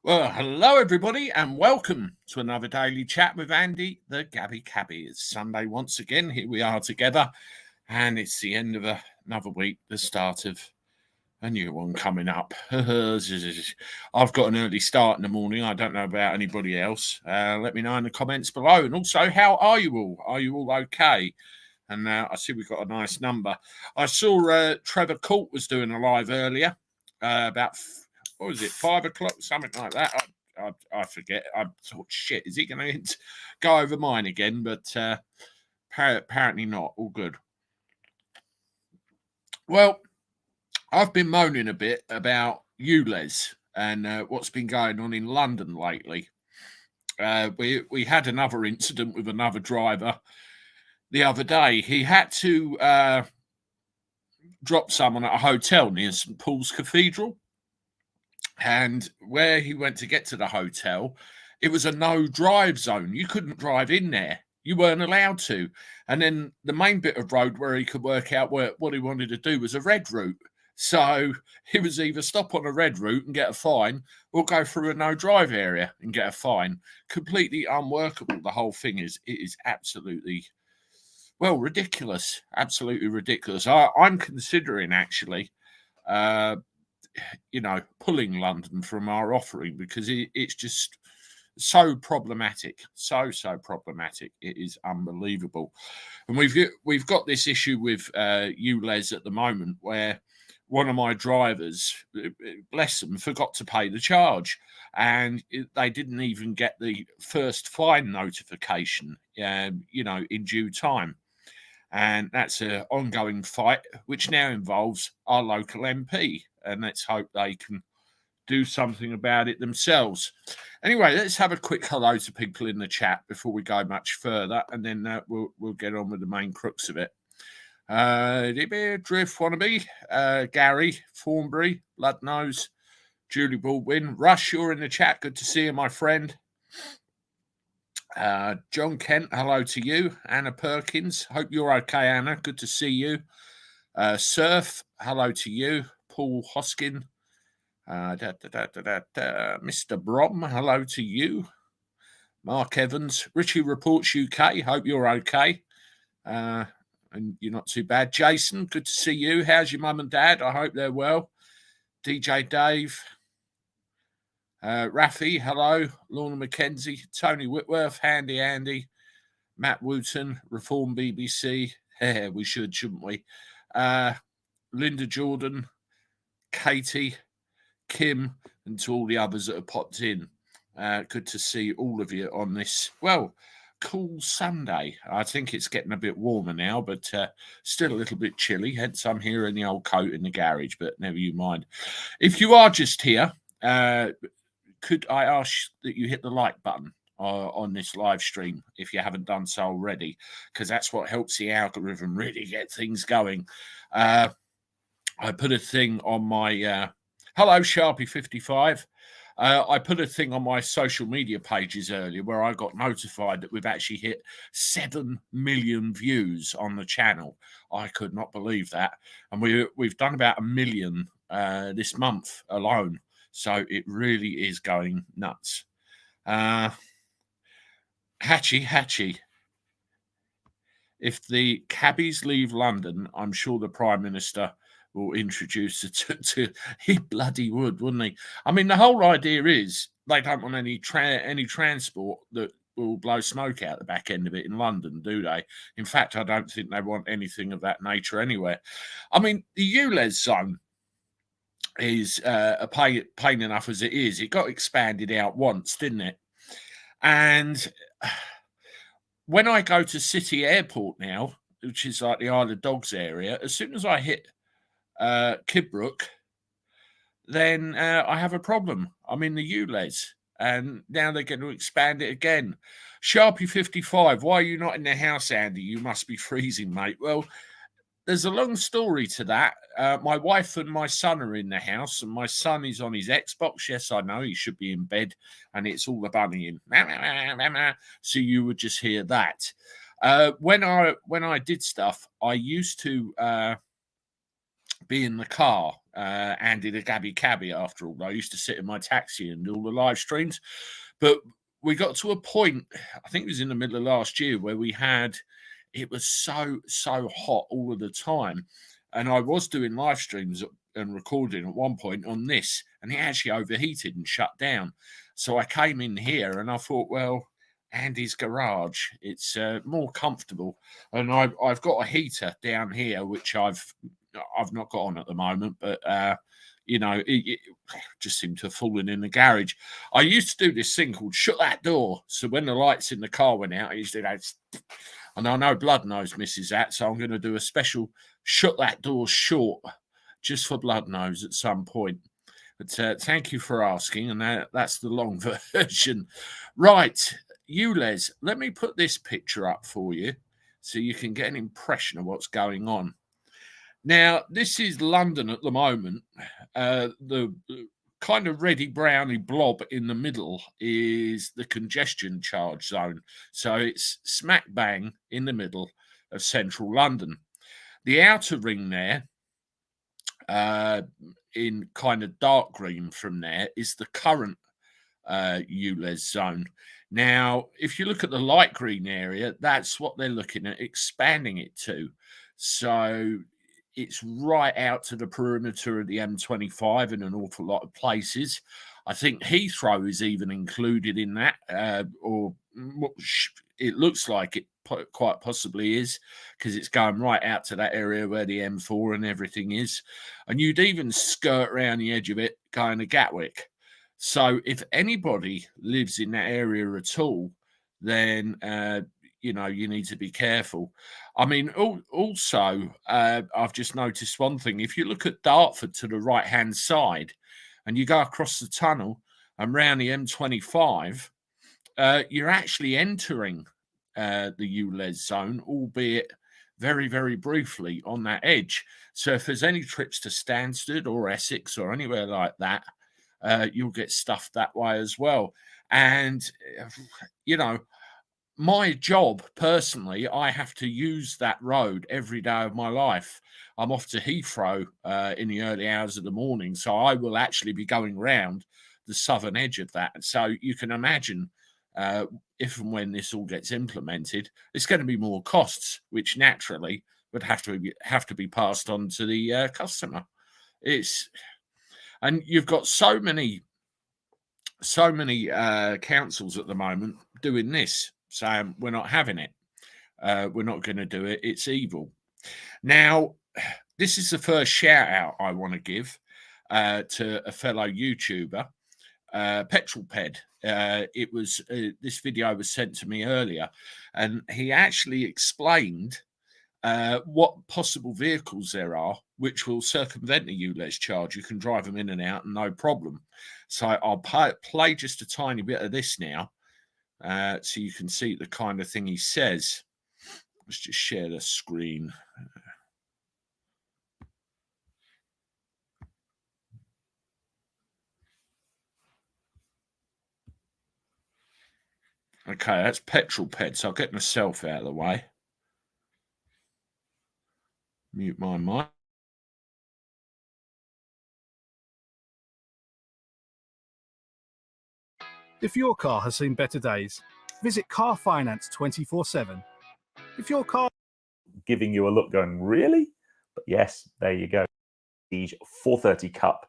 Well, hello everybody, and welcome to another daily chat with Andy, the Gabby Cabby. It's Sunday once again. Here we are together, and it's the end of another week, the start of a new one coming up. I've got an early start in the morning. I don't know about anybody else. Let me know in the comments below. And also, how are you all? Are you all okay? And I see we've got a nice number. I saw Trevor Court was doing a live earlier about what was it, 5 o'clock, something like that. I forget. I thought, shit, is he going to go over mine again? But apparently not. All good. Well, I've been moaning a bit about ULEZ and what's been going on in London lately. We had another incident with another driver the other day. He had to drop someone at a hotel near St Paul's Cathedral. And where he went to get to the hotel, it was a no drive zone. You couldn't drive in there. You weren't allowed to. And then the main bit of road where he could work out what he wanted to do was a red route. So he was either stop on a red route and get a fine or go through a no drive area and get a fine. Completely unworkable. The whole thing is, it is absolutely, well, ridiculous. Absolutely ridiculous. I'm considering actually, pulling London from our offering because it's just so problematic, so problematic. It is unbelievable, and we've got this issue with ULEZ at the moment where one of my drivers, bless them, forgot to pay the charge, and they didn't even get the first fine notification, in due time. And that's an ongoing fight, which now involves our local MP. And let's hope they can do something about it themselves. Anyway, let's have a quick hello to people in the chat before we go much further, and then we'll get on with the main crux of it. Drift Wannabe, Gary, Thornbury, Bloodnose, Julie Baldwin, Rush, you're in the chat. Good to see you, my friend. John Kent, hello to you. Anna Perkins, hope you're okay, Anna. Good to see you. Surf, hello to you. Paul Hoskin, Mr. Brom, hello to you. Mark Evans, Richie Reports UK, hope you're okay. And you're not too bad. Jason, good to see you. How's your mum and dad? I hope they're well. DJ Dave, Rafi, hello. Lorna McKenzie, Tony Whitworth, Handy Andy, Matt Wooten, Reform BBC. We shouldn't we? Linda Jordan, Katie, Kim, and to all the others that have popped in. Good to see all of you on this, well, cool Sunday. I think it's getting a bit warmer now, but still a little bit chilly. Hence, I'm here in the old coat in the garage, but never you mind. If you are just here, could I ask that you hit the like button on this live stream if you haven't done so already, because that's what helps the algorithm really get things going. I put a thing on my hello Sharpie55. I put a thing on my social media pages earlier where I got notified that we've actually hit 7 million views on the channel. I could not believe that, and we've done about 1 million this month alone. So it really is going nuts. Hatchie. If the cabbies leave London, I'm sure the Prime Minister will introduce it to he bloody would, wouldn't he? I mean, the whole idea is they don't want any transport that will blow smoke out the back end of it in London, do they? In fact, I don't think they want anything of that nature anywhere. I mean, the ULEZ zone is a pain enough as it is. It got expanded out once, didn't it? And when I go to City Airport now, which is like the Isle of Dogs area, as soon as I hit Kidbrooke, then I have a problem. I'm in the ULEZ, and now they're going to expand it again. Sharpie55, why are you not in the house, Andy? You must be freezing, mate. Well, there's a long story to that. My wife and my son are in the house, and my son is on his Xbox. Yes, I know, he should be in bed, and it's all the bunnying. So you would just hear that. When I did stuff, I used to be in the car. Andy the Gabby Cabby, after all. I used to sit in my taxi and do all the live streams. But we got to a point, I think it was in the middle of last year, where it was so hot all of the time. And I was doing live streams and recording at one point on this, and it actually overheated and shut down. So I came in here and I thought, well, Andy's garage, it's more comfortable. And I've got a heater down here, which I've not got on at the moment, but it just seemed to have fallen in the garage. I used to do this thing called shut that door. So when the lights in the car went out, I used to do that. And I know Blood Nose misses that, so I'm going to do a special shut that door short just for Blood Nose at some point. But thank you for asking, and that's the long version. Right, you, Les, let me put this picture up for you so you can get an impression of what's going on. Now, this is London at the moment. The kind of reddy browny blob in the middle is the congestion charge zone. So it's smack bang in the middle of central London. The outer ring there, in kind of dark green from there, is the current ULEZ zone. Now, if you look at the light green area, that's what they're looking at expanding it to. So it's right out to the perimeter of the M25 in an awful lot of places. I think Heathrow is even included in that, or it looks like it quite possibly is, because it's going right out to that area where the M4 and everything is. And you'd even skirt around the edge of it going to Gatwick. So if anybody lives in that area at all, then you need to be careful. I mean, also, I've just noticed one thing. If you look at Dartford to the right-hand side and you go across the tunnel and round the M25, you're actually entering the ULEZ zone, albeit very, very briefly on that edge. So if there's any trips to Stansted or Essex or anywhere like that, you'll get stuffed that way as well. And, my job personally, I have to use that road every day of my life. I'm off to Heathrow in the early hours of the morning, so I will actually be going round the southern edge of that. So you can imagine if and when this all gets implemented, it's going to be more costs, which naturally would have to be passed on to the customer. And you've got so many councils at the moment doing this, saying we're not having it, we're not going to do it, it's evil. Now, this is the first shout out I want to give to a fellow YouTuber, Petrolped. This video was sent to me earlier, and he actually explained what possible vehicles there are which will circumvent the ULEZ charge. You can drive them in and out, no problem. So I'll play just a tiny bit of this now, so you can see the kind of thing he says. Let's just share the screen. Okay, that's Petrolped, so I'll get myself out of the way. Mute my mic. If your car has seen better days, visit Car Finance 24/7. If your car giving you a look going, really? But yes, there you go. The 430 Cup.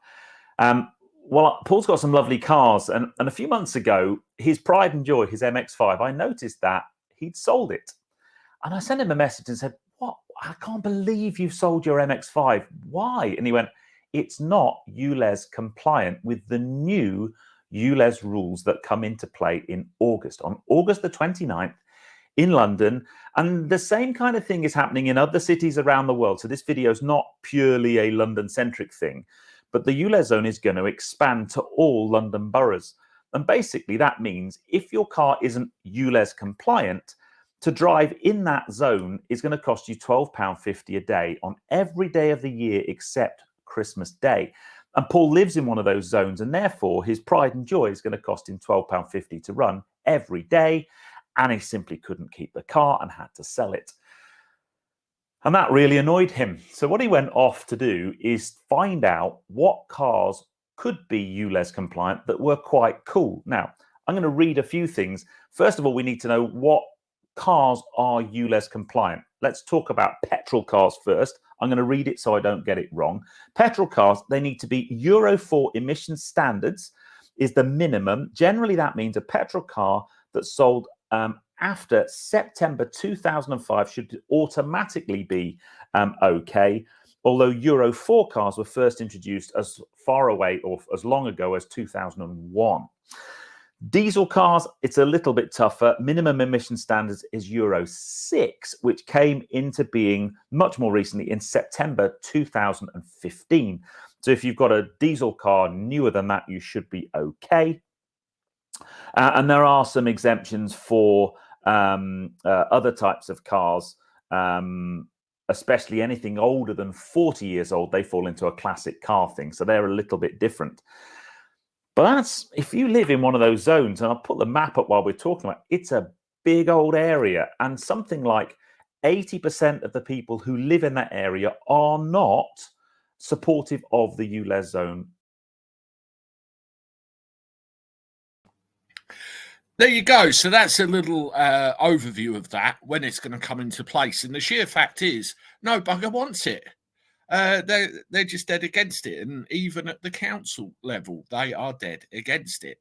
Well, Paul's got some lovely cars, and a few months ago, his pride and joy, his MX-5, I noticed that he'd sold it. And I sent him a message and said, what? I can't believe you've sold your MX-5. Why? And he went, it's not ULEZ compliant with the new ULEZ rules that come into play in August, on August the 29th in London. And the same kind of thing is happening in other cities around the world. So this video is not purely a London-centric thing, but the ULEZ zone is going to expand to all London boroughs. And basically that means if your car isn't ULEZ compliant, to drive in that zone is going to cost you £12.50 a day on every day of the year except Christmas Day. And Paul lives in one of those zones, and therefore his pride and joy is going to cost him £12.50 to run every day. And he simply couldn't keep the car and had to sell it. And that really annoyed him. So what he went off to do is find out what cars could be ULEZ compliant that were quite cool. Now, I'm going to read a few things. First of all, we need to know what cars are ULEZ compliant. Let's talk about petrol cars first. I'm going to read it so I don't get it wrong. Petrol cars, they need to be Euro 4 emission standards is the minimum. Generally, that means a petrol car that's sold after September 2005 should automatically be okay, although Euro 4 cars were first introduced as far away or as long ago as 2001. Diesel cars, it's a little bit tougher. Minimum emission standards is Euro 6, which came into being much more recently in September 2015. So if you've got a diesel car newer than that, you should be okay. And there are some exemptions for other types of cars, especially anything older than 40 years old. They fall into a classic car thing. So they're a little bit different. But that's if you live in one of those zones, and I'll put the map up while we're talking about it, it's a big old area. And something like 80% of the people who live in that area are not supportive of the ULEZ zone. There you go. So that's a little overview of that, when it's going to come into place. And the sheer fact is, no bugger wants it. They're just dead against it. And even at the council level, they are dead against it.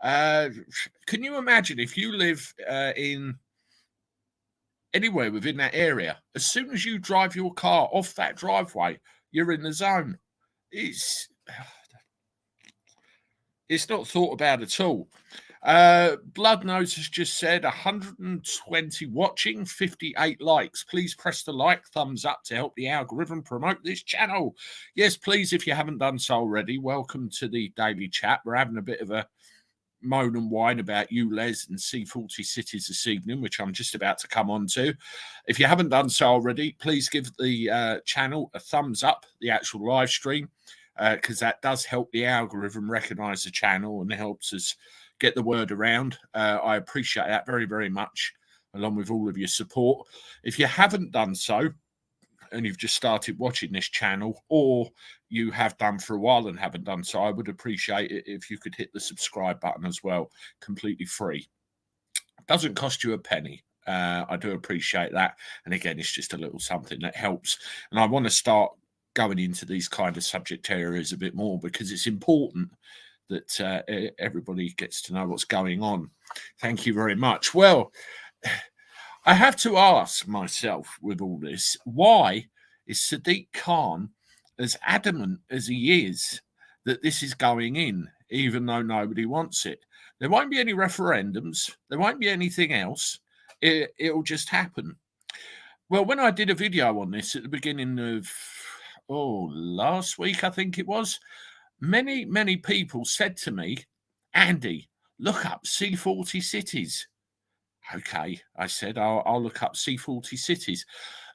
Can you imagine if you live in anywhere within that area, as soon as you drive your car off that driveway, you're in the zone? It's not thought about at all. Bloodnose has just said 120 watching, 58 likes. Please press the like, thumbs up to help the algorithm promote this channel. Yes, please, if you haven't done so already, welcome to the daily chat. We're having a bit of a moan and whine about ULEZ and C40 cities this evening, which I'm just about to come on to. If you haven't done so already, please give the channel a thumbs up, the actual live stream, because that does help the algorithm recognize the channel and helps us get the word around. I appreciate that very, very much, along with all of your support. If you haven't done so, and you've just started watching this channel, or you have done for a while and haven't done so, I would appreciate it if you could hit the subscribe button as well, completely free. It doesn't cost you a penny. I do appreciate that. And again, it's just a little something that helps. And I want to start going into these kind of subject areas a bit more, because it's important that everybody gets to know what's going on. Thank you very much. Well, I have to ask myself with all this, why is Sadiq Khan as adamant as he is that this is going in, even though nobody wants it? There won't be any referendums. There won't be anything else. It'll just happen. Well, when I did a video on this at the beginning of, last week, I think it was, many people said to me, Andy, look up C40 cities. Okay, I said, I'll look up C40 cities.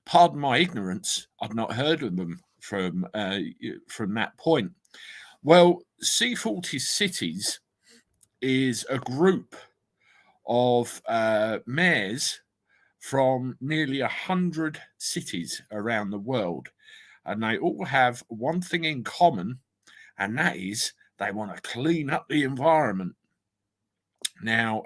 Pardon my ignorance, I've not heard of them from that point. Well, C40 cities is a group of mayors from nearly 100 cities around the world. And they all have one thing in common, and that is they want to clean up the environment. Now,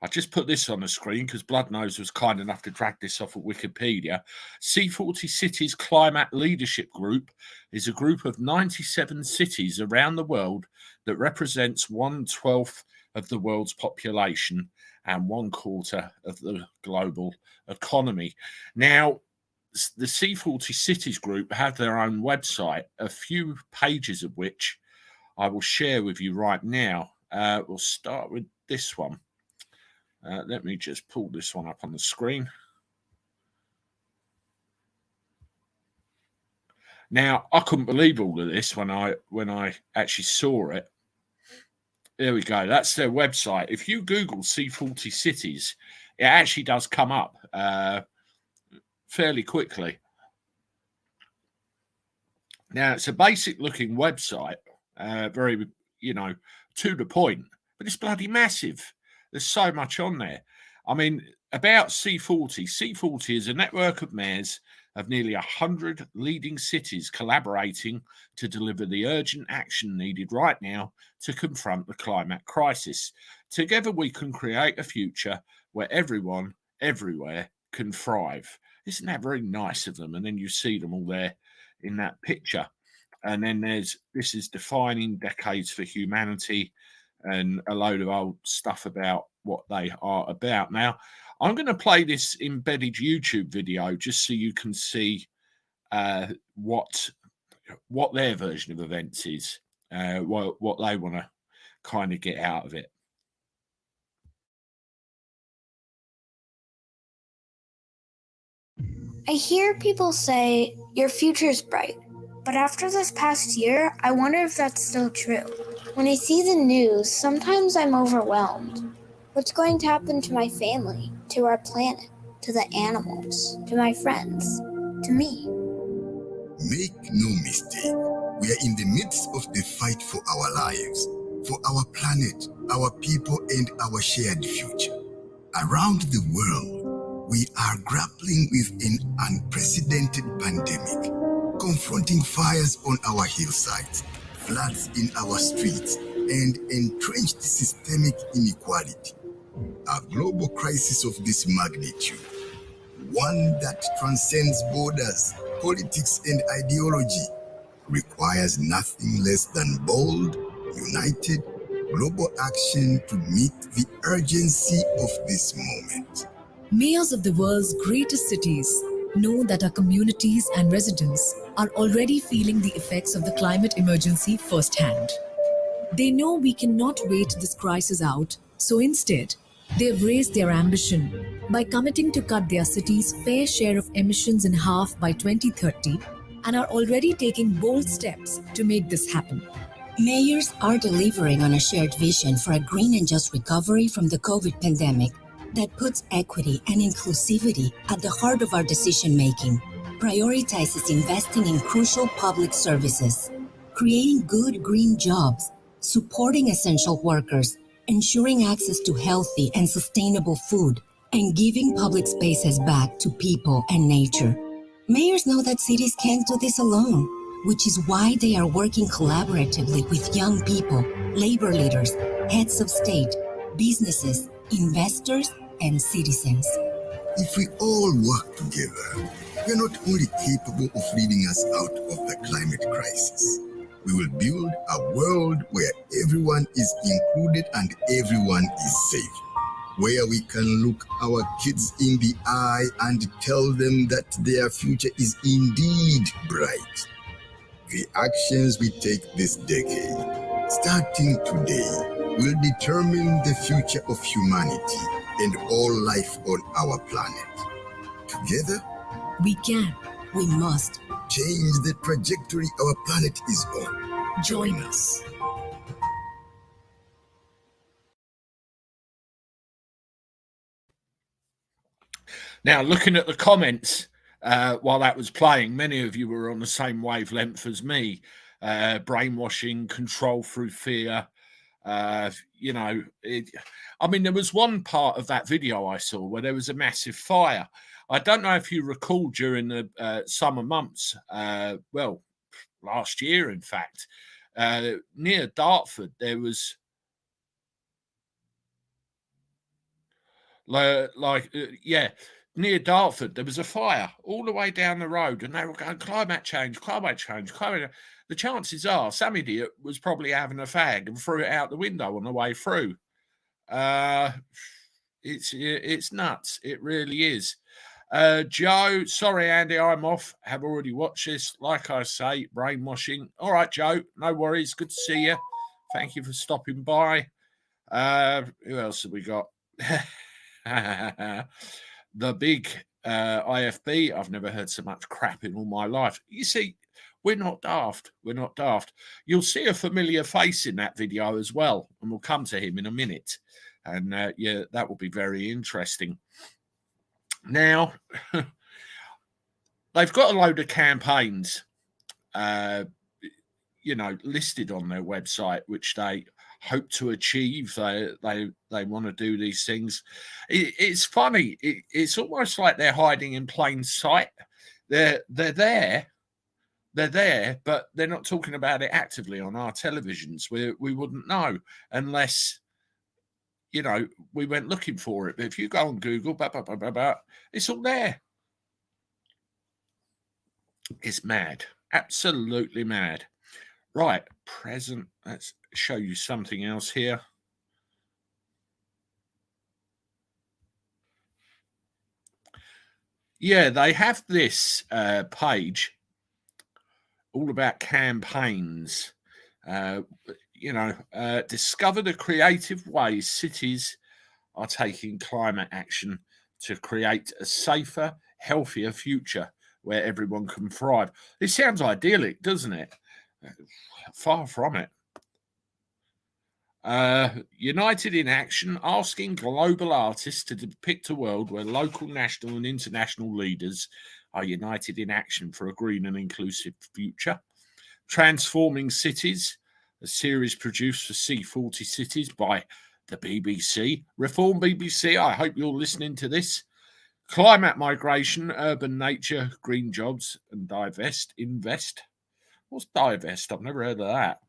I just put this on the screen because Bloodnose was kind enough to drag this off of Wikipedia. C40 Cities Climate Leadership Group is a group of 97 cities around the world that represents 1/12 of the world's population and 1/4 of the global economy. Now, the C40 Cities Group have their own website, a few pages of which I will share with you right now. We'll start with this one. Let me just pull this one up on the screen. Now, I couldn't believe all of this when I actually saw it. There we go. That's their website. If you Google C40 cities, it actually does come up fairly quickly. Now, it's a basic looking website, very, to the point, but it's bloody massive. There's so much on there. I mean, about C40. C40 is a network of mayors of nearly 100 leading cities collaborating to deliver the urgent action needed right now to confront the climate crisis. Together, we can create a future where everyone, everywhere, can thrive. Isn't that very nice of them? And then you see them all there in that picture. And then this is defining decades for humanity and a load of old stuff about what they are about. Now, I'm going to play this embedded YouTube video just so you can see what their version of events is, what they want to kind of get out of it. I hear people say your future's bright, but after this past year, I wonder if that's still true. When I see the news, sometimes I'm overwhelmed. What's going to happen to my family, to our planet, to the animals, to my friends, to me? Make no mistake, we are in the midst of the fight for our lives, for our planet, our people, and our shared future. Around the world, we are grappling with an unprecedented pandemic, confronting fires on our hillsides, floods in our streets, and entrenched systemic inequality. A global crisis of this magnitude, one that transcends borders, politics, and ideology, requires nothing less than bold, united, global action to meet the urgency of this moment. Mayors of the world's greatest cities know that our communities and residents are already feeling the effects of the climate emergency firsthand. They know we cannot wait this crisis out, so instead, they have raised their ambition by committing to cut their city's fair share of emissions in half by 2030 and are already taking bold steps to make this happen. Mayors are delivering on a shared vision for a green and just recovery from the COVID pandemic that puts equity and inclusivity at the heart of our decision-making, prioritizes investing in crucial public services, creating good green jobs, supporting essential workers, ensuring access to healthy and sustainable food, and giving public spaces back to people and nature. Mayors know that cities can't do this alone, which is why they are working collaboratively with young people, labor leaders, heads of state, businesses, investors, and citizens. If we all work together, we are not only capable of leading us out of the climate crisis, we will build a world where everyone is included and everyone is safe, where we can look our kids in the eye and tell them that their future is indeed bright. The actions we take this decade, starting today, will determine the future of humanity and all life on our planet. Together, We can, we must. change the trajectory our planet is on. Join us. Now, looking at the comments while that was playing, many of you were on the same wavelength as me. Brainwashing, control through fear. I mean, there was one part of that video I saw where there was a massive fire. I don't know if you recall during the summer months, last year, in fact, near Dartford, there was near Dartford, there was a fire all the way down the road, and they were going, climate change, climate change, climate change. The chances are some idiot was probably having a fag and threw it out the window on the way through. It's nuts. It really is. Joe, sorry, Andy, I'm off. Have already watched this. Like I say, brainwashing. All right, Joe, no worries. Good to see you. Thank you for stopping by. Who else have we got? The big IFB. I've never heard so much crap in all my life. You see, we're not daft. We're not daft. You'll see a familiar face in that video as well, and we'll come to him in a minute. And that will be very interesting. Now, they've got a load of campaigns. listed on their website, which they hope to achieve. They want to do these things. It's funny. It's almost like they're hiding in plain sight. They're there. They're there, but they're not talking about it actively on our televisions. We wouldn't know unless, we went looking for it. But if you go on Google, it's all there. It's mad. Absolutely mad. Right, present. Let's show you something else here. Yeah, they have this page all about campaigns. Discover the creative ways cities are taking climate action to create a safer, healthier future where everyone can thrive. It sounds idyllic, doesn't it? Far from it. United in Action, asking global artists to depict a world where local, national and international leaders are united in action for a green and inclusive future. Transforming Cities, a series produced for C40 cities by the BBC. Reform BBC, I hope you're listening to this. Climate migration, urban nature, green jobs and invest. What's divest? I've never heard of that.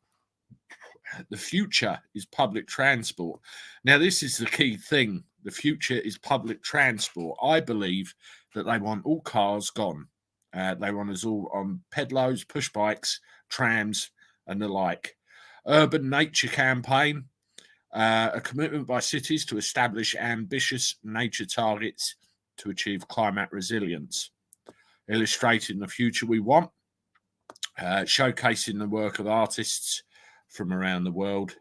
The future is public transport. Now, this is the key thing. The future is public transport. I believe that they want all cars gone. They want us all on pedlos, push bikes, trams, and the like. Urban nature campaign, a commitment by cities to establish ambitious nature targets to achieve climate resilience. Illustrating the future we want, showcasing the work of artists from around the world.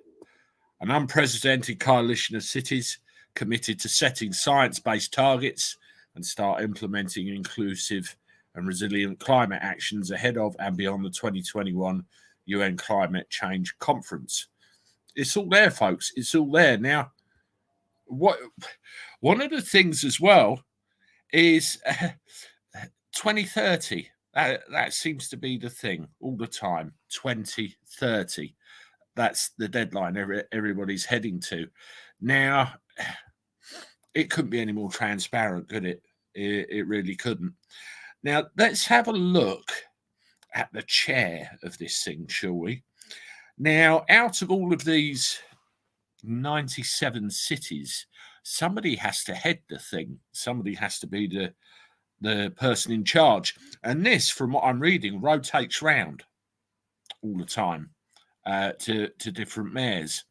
An unprecedented coalition of cities committed to setting science-based targets and start implementing inclusive and resilient climate actions ahead of and beyond the 2021 UN Climate Change Conference. It's all there, folks. It's all there. Now, one of the things as well is 2030. That seems to be the thing all the time. 2030. That's the deadline everybody's heading to. Now, it couldn't be any more transparent, could it? It really couldn't. Now, let's have a look at the chair of this thing, shall we? Now, out of all of these 97 cities, somebody has to head the thing. Somebody has to be the person in charge. And this, from what I'm reading, rotates round all the time to different mayors.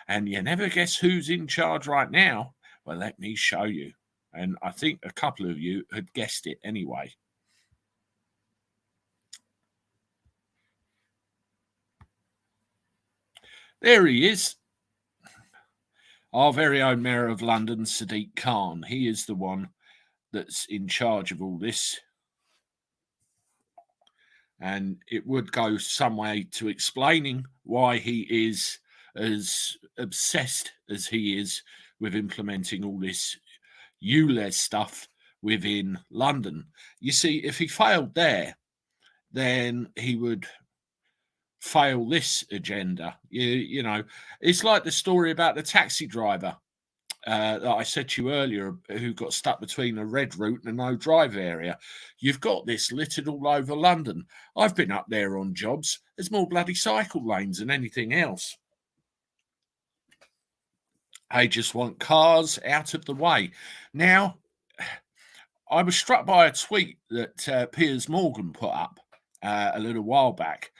And you never guess who's in charge right now. Well, let me show you. And I think a couple of you had guessed it anyway. There he is. Our very own Mayor of London, Sadiq Khan. He is the one that's in charge of all this. And it would go some way to explaining why he is as obsessed as he is with implementing all this ULEZ stuff within London. You see, if he failed there, then he would fail this agenda. You know, it's like the story about the taxi driver that I said to you earlier, who got stuck between a red route and a no drive area. You've got this littered all over London. I've been up there on jobs. There's more bloody cycle lanes than anything else. I just want cars out of the way. Now, I was struck by a tweet that Piers Morgan put up a little while back,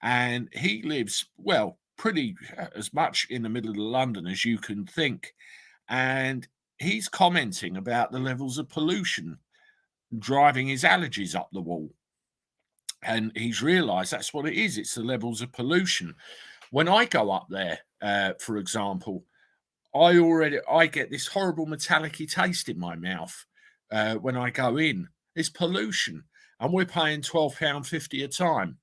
and he lives, well, pretty as much in the middle of London as you can think. And he's commenting about the levels of pollution driving his allergies up the wall. And he's realised that's what it is. It's the levels of pollution. When I go up there, for example, I get this horrible metallic-y taste in my mouth when I go in. It's pollution. And we're paying £12.50 a time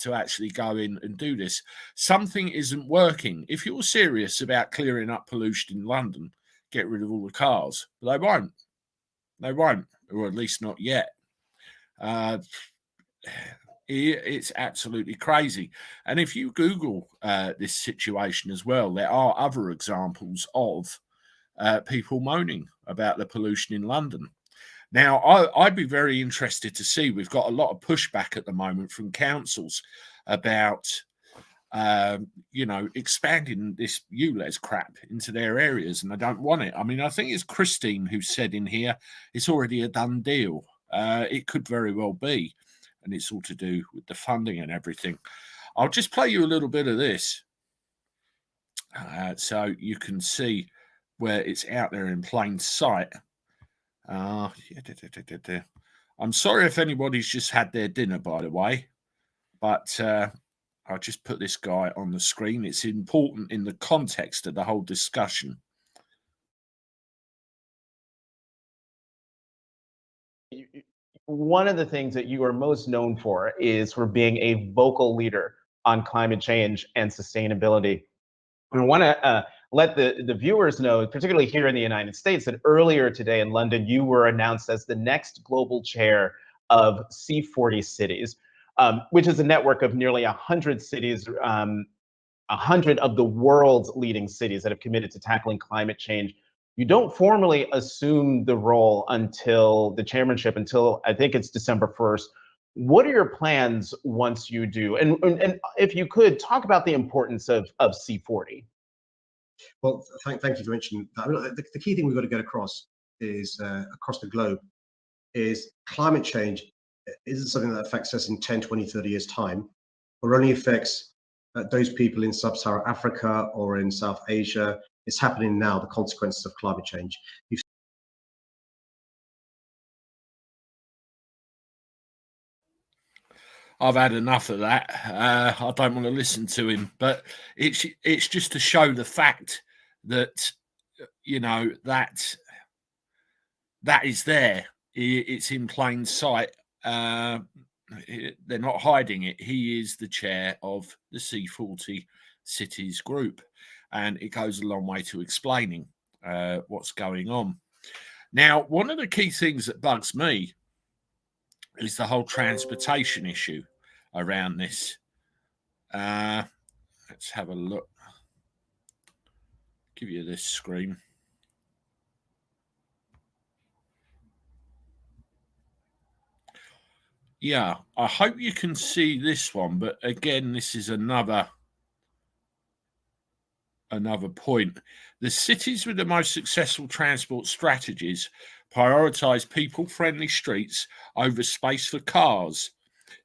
to actually go in and do this. Something isn't working. If you're serious about clearing up pollution in London, get rid of all the cars. But they won't. They won't, or at least not yet. It's absolutely crazy. And if you Google this situation as well, there are other examples of people moaning about the pollution in London. Now, I'd be very interested to see. We've got a lot of pushback at the moment from councils about, expanding this ULEZ crap into their areas, and they don't want it. I mean, I think it's Christine who said in here, it's already a done deal. It could very well be, and it's all to do with the funding and everything. I'll just play you a little bit of this so you can see where it's out there in plain sight. I'm sorry if anybody's just had their dinner, by the way, but I'll just put this guy on the screen. It's important in the context of the whole discussion. One of the things that you are most known for is for being a vocal leader on climate change and sustainability. I want to let the viewers know, particularly here in the United States, that earlier today in London, you were announced as the next global chair of C40 cities, which is a network of nearly 100 cities, 100 of the world's leading cities that have committed to tackling climate change. You don't formally assume the role until the chairmanship, until I think it's December 1st. What are your plans once you do? And if you could talk about the importance of C40. Well, thank you for mentioning that. I mean, the key thing we've got to get across is across the globe is climate change isn't something that affects us in 10, 20, 30 years time, or only affects those people in sub-Saharan Africa or in South Asia. It's happening now, the consequences of climate change. I've had enough of that. I don't want to listen to him, but it's just to show the fact that, that is there. It's in plain sight. They're not hiding it. He is the chair of the C40 cities group, and it goes a long way to explaining what's going on. Now, one of the key things that bugs me is the whole transportation issue around this. Let's have a look. Give you this screen. Yeah, I hope you can see this one, but again, this is another point. The cities with the most successful transport strategies prioritize people-friendly streets over space for cars.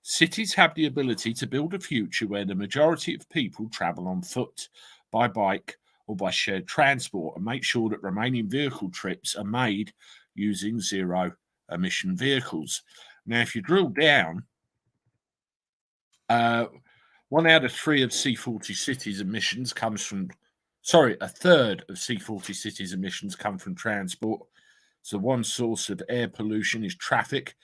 Cities have the ability to build a future where the majority of people travel on foot, by bike, or by shared transport, and make sure that remaining vehicle trips are made using zero-emission vehicles. Now, if you drill down, 1 out of 3 of C40 cities' emissions comes from, a third of C40 cities' emissions come from transport. So one source of air pollution is traffic.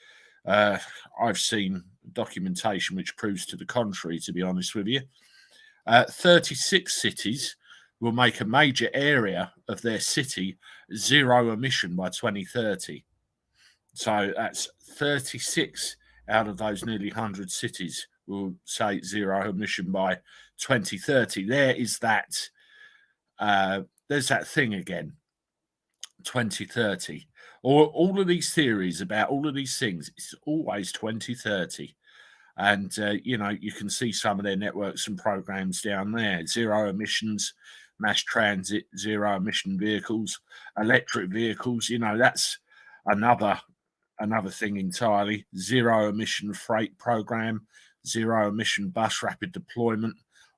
I've seen documentation which proves to the contrary, to be honest with you. 36 cities will make a major area of their city zero emission by 2030. So that's 36 out of those nearly 100 cities will say zero emission by 2030. There's that thing again, 2030. Or all of these theories about all of these things, it's always 2030. And, you can see some of their networks and programs down there. Zero emissions, mass transit, zero emission vehicles, electric vehicles, that's another thing entirely. Zero emission freight program, zero emission bus rapid deployment,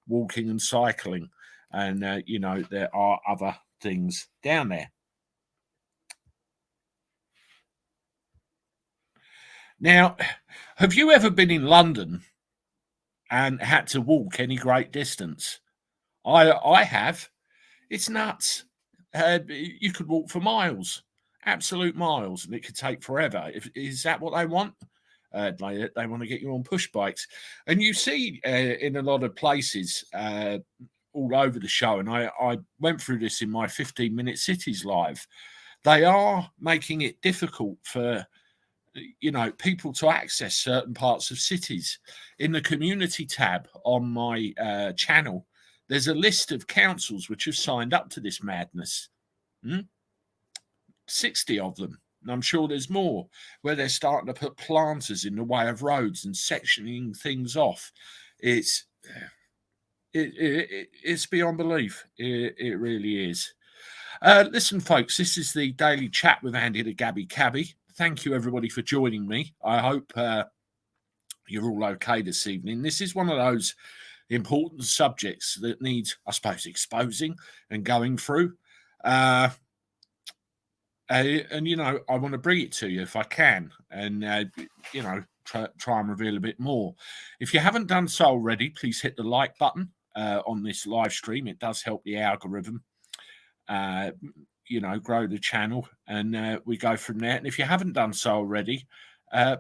walking and cycling. And, there are other things down there. Now, have you ever been in London and had to walk any great distance? I have. It's nuts. You could walk for miles, absolute miles, and it could take forever. Is that what they want? They want to get you on push bikes. And you see in a lot of places all over the show, and I went through this in my 15-minute cities live, they are making it difficult for people to access certain parts of cities. In the community tab on my channel, there's a list of councils which have signed up to this madness. 60 of them. And I'm sure there's more, where they're starting to put planters in the way of roads and sectioning things off. It's beyond belief. It really is. Listen, folks, this is the Daily Chat with Andy the Gabby Cabby. Thank you, everybody, for joining me. I hope you're all okay this evening. This is one of those important subjects that needs, I suppose, exposing and going through. And I want to bring it to you if I can, and try and reveal a bit more. If you haven't done so already, please hit the like button on this live stream. It does help the algorithm, grow the channel, and we go from there. And if you haven't done so already,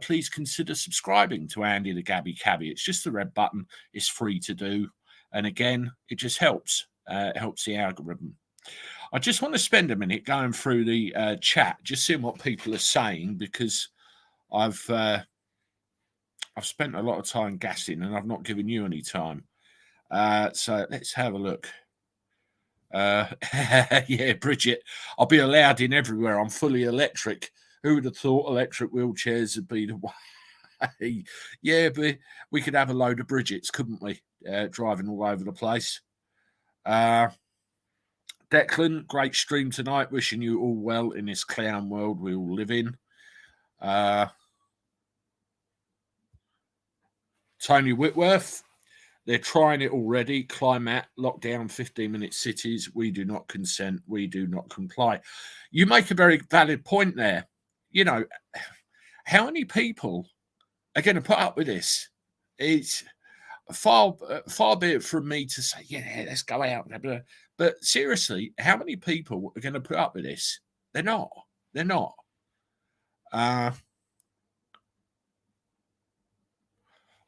please consider subscribing to Andy the Gabby Cabby. It's just the red button. It's free to do, and again, it just helps. It helps the algorithm. I just want to spend a minute going through the chat, just seeing what people are saying, because I've spent a lot of time gassing and I've not given you any time. So let's have a look. Yeah, Bridget, I'll be allowed in everywhere. I'm fully electric. Who would have thought electric wheelchairs would be the way? Yeah, but we could have a load of Bridgets, couldn't we? Driving all over the place. Declan, great stream tonight. Wishing you all well in this clown world we all live in. Tony Whitworth, they're trying it already. Climate, lockdown, 15-minute cities. We do not consent. We do not comply. You make a very valid point there. How many people are going to put up with this? It's far be it from me to say, yeah, let's go out. But seriously, how many people are going to put up with this? They're not. They're not. I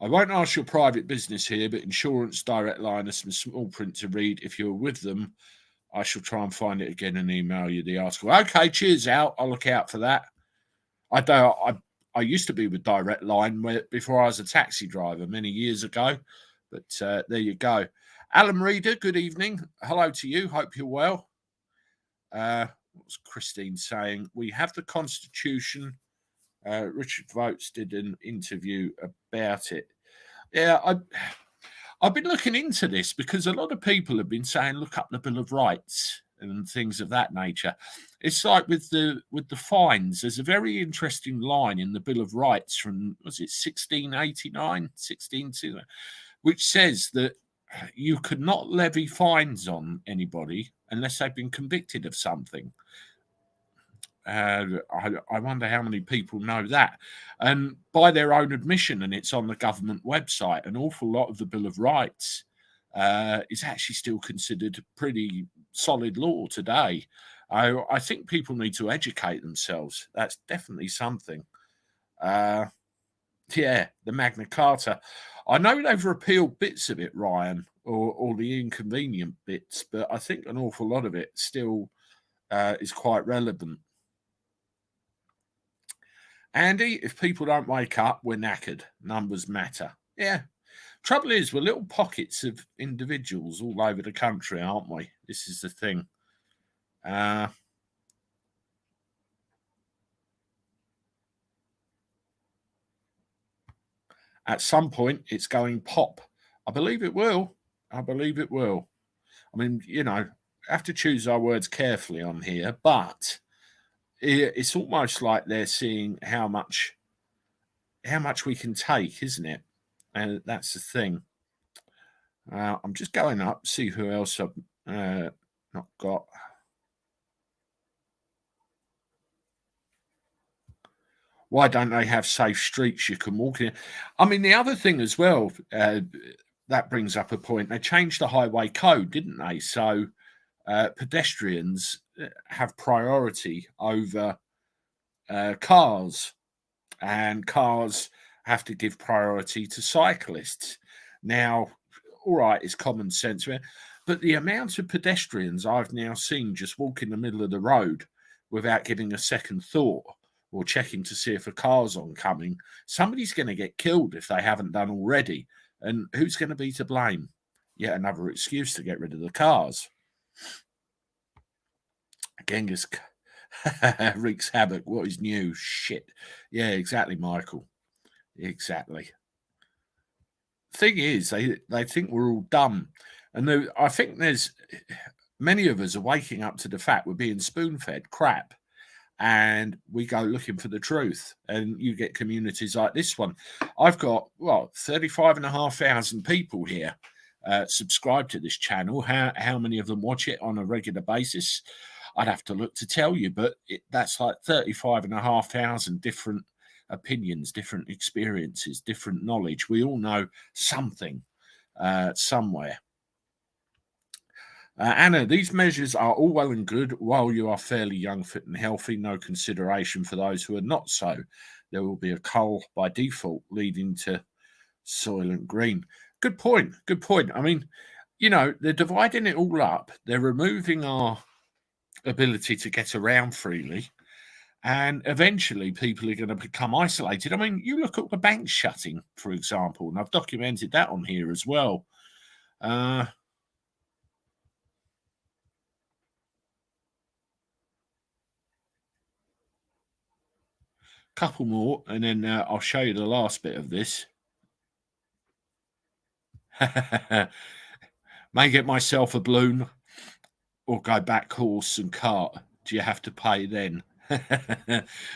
won't ask your private business here, but Insurance Direct Line has some small print to read. If you're with them, I shall try and find it again and email you the article. Okay, cheers out. I'll look out for that. I used to be with Direct Line before I was a taxi driver many years ago, but there you go. Alan Reader, good evening. Hello to you. Hope you're well. What's Christine saying? We have the Constitution. Richard Votes did an interview about it. Yeah, I've been looking into this because a lot of people have been saying, look up the Bill of Rights and things of that nature. It's like with the fines. There's a very interesting line in the Bill of Rights from, was it 1689, which says that you could not levy fines on anybody unless they've been convicted of something. I wonder how many people know that. And by their own admission, and it's on the government website, an awful lot of the Bill of Rights is actually still considered pretty solid law today. I think people need to educate themselves. That's definitely something. Yeah, the Magna Carta. I know they've repealed bits of it, Ryan, or the inconvenient bits, but I think an awful lot of it still is quite relevant. Andy, if people don't wake up, we're knackered. Numbers matter. Yeah. Trouble is, we're little pockets of individuals all over the country, aren't we? This is the thing. At some point, it's going pop. I believe it will. I believe it will. I mean, I have to choose our words carefully on here, but it's almost like they're seeing how much we can take, isn't it? And that's the thing. I'm just going up, see who else I've not got. Why don't they have safe streets you can walk in? I mean, the other thing as well, that brings up a point. They changed the highway code, didn't they? So pedestrians have priority over cars, and cars have to give priority to cyclists. Now, all right, it's common sense, but the amount of pedestrians I've now seen just walk in the middle of the road without giving a second thought, or checking to see if a car's oncoming, somebody's going to get killed if they haven't done already. And who's going to be to blame? Yet another excuse to get rid of the cars. Genghis wreaks havoc. What is new? Shit. Yeah, exactly, Michael. Exactly. Thing is, they think we're all dumb. And I think there's many of us are waking up to the fact we're being spoon-fed crap. And we go looking for the truth. And you get communities like this one. I've got, 35,500 people here subscribe to this channel. How many of them watch it on a regular basis? I'd have to look to tell you, but that's like 35,500 different opinions, different experiences, different knowledge. We all know something somewhere. Anna, these measures are all well and good while you are fairly young, fit and healthy. No consideration for those who are not so. There will be a cull by default leading to Soylent Green. Good point. Good point. I mean, they're dividing it all up. They're removing our ability to get around freely. And eventually people are going to become isolated. I mean, you look at the banks shutting, for example, and I've documented that on here as well. Couple more, and then I'll show you the last bit of this. May get myself a balloon or go back horse and cart. Do you have to pay then?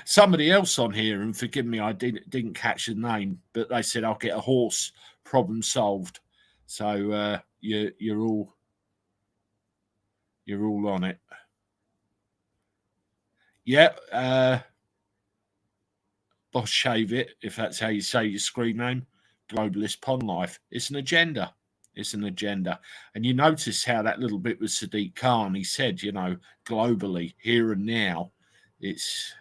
Somebody else on here, and forgive me, I didn't catch the name, but they said I'll get a horse, problem solved. So you're all on it. Yeah, Boss Shave It, if that's how you say your screen name. Globalist Pond Life. It's an agenda. It's an agenda. And you notice how that little bit was Sadiq Khan. He said, globally, here and now, it's...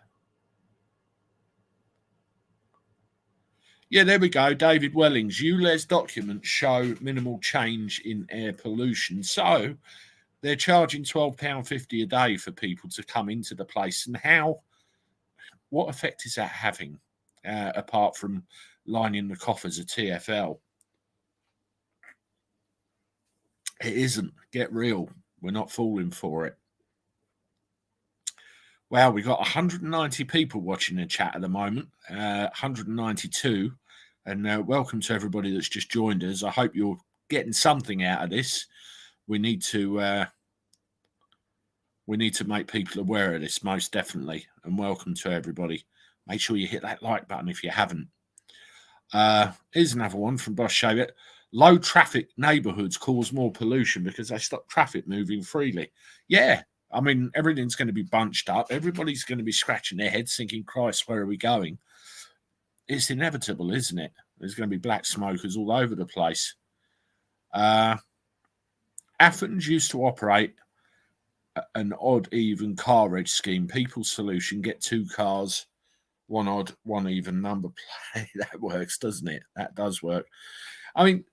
Yeah, there we go. David Wellings. ULEZ documents show minimal change in air pollution. So they're charging £12.50 a day for people to come into the place. And what effect is that having, apart from lining the coffers of TfL? It isn't. Get real. We're not falling for it. Wow, we've got 190 people watching the chat at the moment, 192. And welcome to everybody that's just joined us. I hope you're getting something out of this. We need to make people aware of this, most definitely. And welcome to everybody. Make sure you hit that like button if you haven't. Here's another one from Boss Show It. Low traffic neighborhoods cause more pollution because they stop traffic moving freely. Yeah, I mean, everything's going to be bunched up. Everybody's going to be scratching their heads thinking, Christ, where are we going? It's inevitable, isn't it? There's going to be black smokers all over the place. Athens used to operate an odd even car reg scheme. People's solution: get 2 cars, 1 odd, 1 even number plate. That works, doesn't it? That does work. I mean,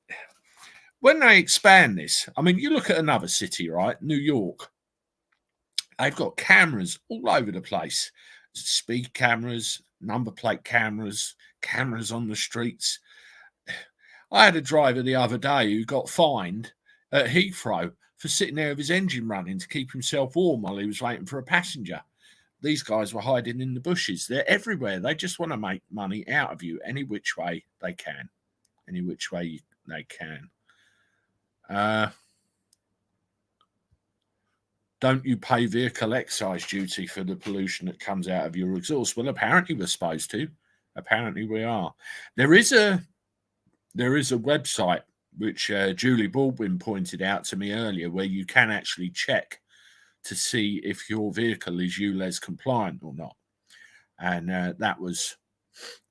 when they expand this, I mean, you look at another city, right? New York. They've got cameras all over the place. Speed cameras, number plate cameras, cameras on the streets. I had a driver the other day who got fined at Heathrow for sitting there with his engine running to keep himself warm while he was waiting for a passenger. These guys were hiding in the bushes. They're everywhere. They just want to make money out of you any which way they can. Any which way they can. Don't you pay vehicle excise duty for the pollution that comes out of your exhaust? Well, apparently we're supposed to. Apparently we are. There is a website which Julie Baldwin pointed out to me earlier, where you can actually check to see if your vehicle is ULEZ compliant or not. And that was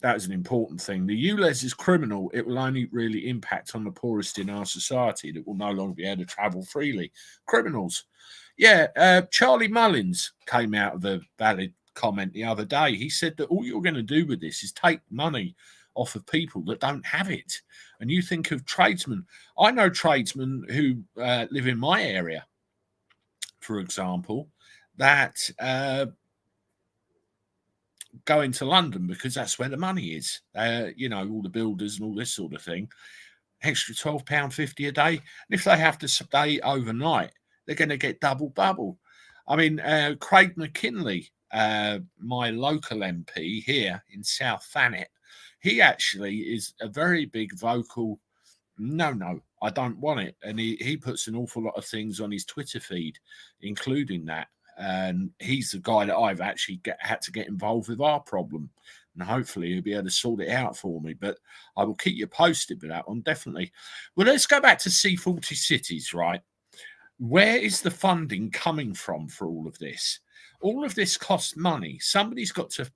an important thing. The ULEZ is criminal. It will only really impact on the poorest in our society that will no longer be able to travel freely. Criminals. Yeah, Charlie Mullins came out with a valid comment the other day. He said that all you're going to do with this is take money off of people that don't have it. And you think of tradesmen. I know tradesmen who live in my area, for example, that going to London because that's where the money is. You know, all the builders and all this sort of thing. Extra £12.50 a day. And if they have to stay overnight, they're going to get double bubble. I mean, Craig McKinley, my local MP here in South Thanet, he actually is a very big vocal, no, I don't want it. And he puts an awful lot of things on his Twitter feed, including that. And he's the guy that I've actually had to get involved with our problem. And hopefully he'll be able to sort it out for me. But I will keep you posted with that one, definitely. Well, let's go back to C40 cities, right? Where is the funding coming from for all of this? All of this costs money. Somebody's got to